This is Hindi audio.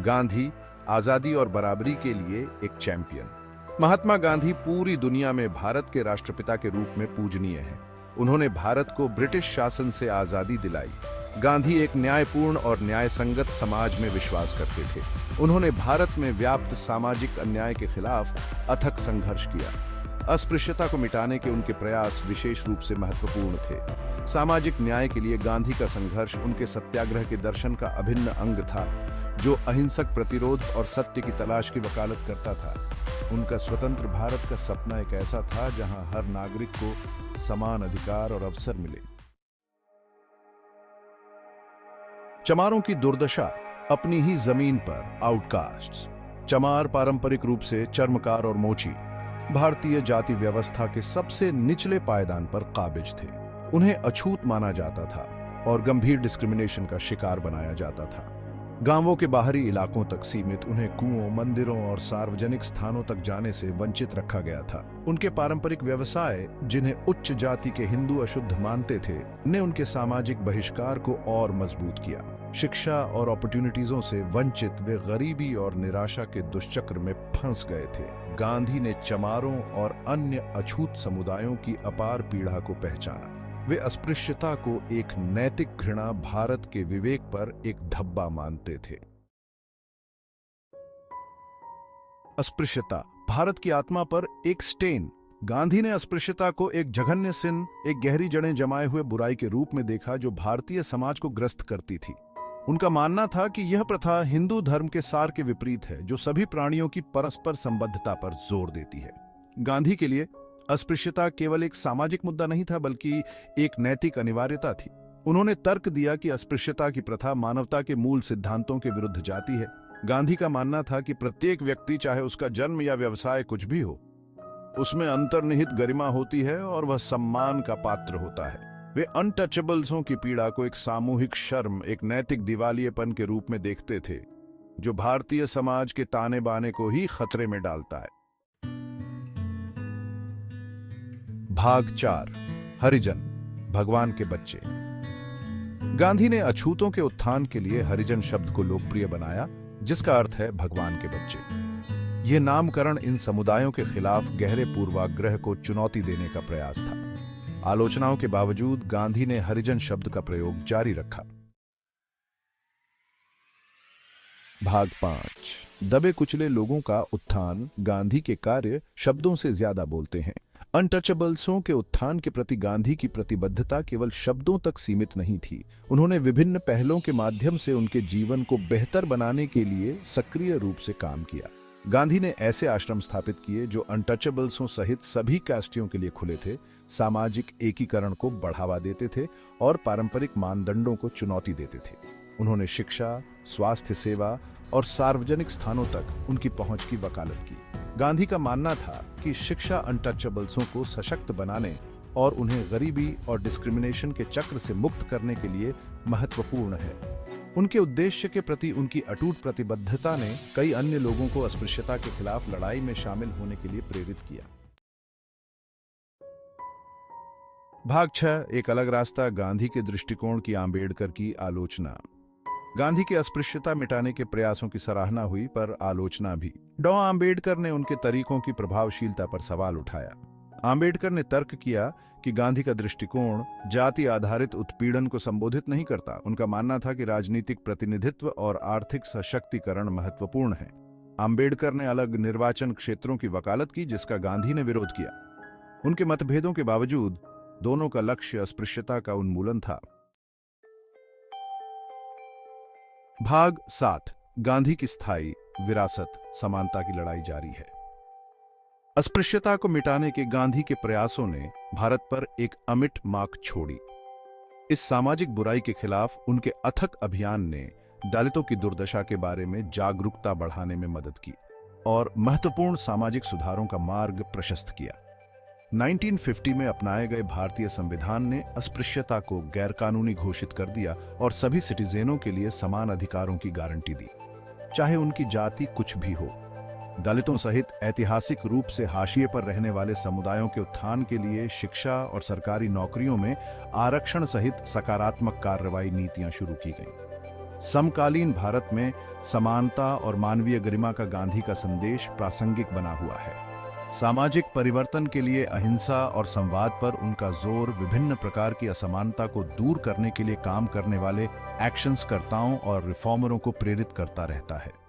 गांधी आजादी और बराबरी के लिए एक चैंपियन। महात्मा गांधी पूरी दुनिया में भारत के राष्ट्रपिता के रूप में पूजनीय हैं। उन्होंने भारत को ब्रिटिश शासन से आजादी दिलाई। गांधी एक न्यायपूर्ण और न्यायसंगत समाज में विश्वास करते थे। उन्होंने भारत में व्याप्त सामाजिक अन्याय के खिलाफ अथक संघर्ष किया। अस्पृश्यता को मिटाने के उनके प्रयास विशेष रूप से महत्वपूर्ण थे। सामाजिक न्याय के लिए गांधी का संघर्ष उनके सत्याग्रह के दर्शन का अभिन्न अंग था, जो अहिंसक प्रतिरोध और सत्य की तलाश की वकालत करता था। उनका स्वतंत्र भारत का सपना एक ऐसा था जहां हर नागरिक को समान अधिकार और अवसर मिले। चमारों की दुर्दशा, अपनी ही जमीन पर आउटकास्ट्स। चमार पारंपरिक रूप से चर्मकार और मोची भारतीय जाति व्यवस्था के सबसे निचले पायदान पर काबिज थे। उन्हें अछूत माना जाता था और गंभीर डिस्क्रिमिनेशन का शिकार बनाया जाता था। गांवों के बाहरी इलाकों तक सीमित उन्हें कुओं, मंदिरों और सार्वजनिक स्थानों तक जाने से वंचित रखा गया था। उनके पारंपरिक व्यवसाय, जिन्हें उच्च जाति के हिंदू अशुद्ध मानते थे, ने उनके सामाजिक बहिष्कार को और मजबूत किया। शिक्षा और अपॉर्चुनिटीजों से वंचित वे गरीबी और निराशा के दुष्चक्र में फंस गए थे। गांधी ने चमारों और अन्य अछूत समुदायों की अपार पीड़ा को पहचाना। वे अस्पृश्यता को एक नैतिक घृणा, भारत के विवेक पर एक धब्बा मानते थे। अस्पृश्यता भारत की आत्मा पर एक स्टेन। गांधी ने अस्पृश्यता को एक जघन्य सिन, एक गहरी जड़ें जमाए हुए बुराई के रूप में देखा जो भारतीय समाज को ग्रस्त करती थी। उनका मानना था कि यह प्रथा हिंदू धर्म के सार के विपरीत है, जो सभी प्राणियों की परस्पर संबद्धता पर जोर देती है। गांधी के लिए अस्पृश्यता केवल एक सामाजिक मुद्दा नहीं था, बल्कि एक नैतिक अनिवार्यता थी। उन्होंने तर्क दिया कि अस्पृश्यता की प्रथा मानवता के मूल सिद्धांतों के विरुद्ध जाती है। गांधी का मानना था कि प्रत्येक व्यक्ति, चाहे उसका जन्म या व्यवसाय कुछ भी हो, उसमें अंतर्निहित गरिमा होती है और वह सम्मान का पात्र होता है। वे अनटचेबल्सों की पीड़ा को एक सामूहिक शर्म, एक नैतिक दिवालियेपन के रूप में देखते थे, जो भारतीय समाज के ताने बाने को ही खतरे में डालता है। भाग 4, हरिजन, भगवान के बच्चे। गांधी ने अछूतों के उत्थान के लिए हरिजन शब्द को लोकप्रिय बनाया, जिसका अर्थ है भगवान के बच्चे। यह नामकरण इन समुदायों के खिलाफ गहरे पूर्वाग्रह को चुनौती देने का प्रयास था। आलोचनाओं के बावजूद गांधी ने हरिजन शब्द का प्रयोग जारी रखा। भाग 5, दबे कुचले लोगों का उत्थान। गांधी के कार्य शब्दों से ज्यादा बोलते हैं। अनटचेबल्सों के उत्थान के प्रति गांधी की प्रतिबद्धता केवल शब्दों तक सीमित नहीं थी। उन्होंने विभिन्न पहलों के माध्यम से उनके जीवन को बेहतर बनाने के लिए सक्रिय रूप से काम किया। गांधी ने ऐसे आश्रम स्थापित किए जो अनटचेबल्सों सहित सभी कास्टियों के लिए खुले थे, सामाजिक एकीकरण को बढ़ावा देते थे और पारंपरिक मानदंडों को चुनौती देते थे। उन्होंने शिक्षा, स्वास्थ्य सेवा और सार्वजनिक स्थानों तक उनकी पहुंच की वकालत की। गांधी का मानना था कि शिक्षा अनटचेबल्सों को सशक्त बनाने और उन्हें गरीबी और डिस्क्रिमिनेशन के चक्र से मुक्त करने के लिए महत्वपूर्ण है। उनके उद्देश्य के प्रति उनकी अटूट प्रतिबद्धता ने कई अन्य लोगों को अस्पृश्यता के खिलाफ लड़ाई में शामिल होने के लिए प्रेरित किया। भाग 6, एक अलग रास्ता। गांधी के दृष्टिकोण की आंबेडकर की आलोचना। गांधी के अस्पृश्यता मिटाने के प्रयासों की सराहना हुई, पर आलोचना भी। डॉ आंबेडकर ने उनके तरीकों की प्रभावशीलता पर सवाल उठाया। आंबेडकर ने तर्क किया कि गांधी का दृष्टिकोण जाति आधारित उत्पीड़न को संबोधित नहीं करता। उनका मानना था कि राजनीतिक प्रतिनिधित्व और आर्थिक सशक्तिकरण महत्वपूर्ण है। आंबेडकर ने अलग निर्वाचन क्षेत्रों की वकालत की, जिसका गांधी ने विरोध किया। उनके मतभेदों के बावजूद दोनों का लक्ष्य अस्पृश्यता का उन्मूलन था। भाग 7, गांधी की स्थायी विरासत, समानता की लड़ाई जारी है। अस्पृश्यता को मिटाने के गांधी के प्रयासों ने भारत पर एक अमिट मार्क छोड़ी। इस सामाजिक बुराई के खिलाफ उनके अथक अभियान ने दलितों की दुर्दशा के बारे में जागरूकता बढ़ाने में मदद की और महत्वपूर्ण सामाजिक सुधारों का मार्ग प्रशस्त किया। 1950 में अपनाए गए भारतीय संविधान ने अस्पृश्यता को गैरकानूनी घोषित कर दिया और सभी सिटीजनों के लिए समान अधिकारों की गारंटी दी, चाहे उनकी जाति कुछ भी हो। दलितों सहित ऐतिहासिक रूप से हाशिए पर रहने वाले समुदायों के उत्थान के लिए शिक्षा और सरकारी नौकरियों में आरक्षण सहित सकारात्मक कार्रवाई नीतियां शुरू की गईं। समकालीन भारत में समानता और मानवीय गरिमा का गांधी का संदेश प्रासंगिक बना हुआ है। सामाजिक परिवर्तन के लिए अहिंसा और संवाद पर उनका जोर विभिन्न प्रकार की असमानता को दूर करने के लिए काम करने वाले एक्शंसकर्ताओं और रिफॉर्मरों को प्रेरित करता रहता है।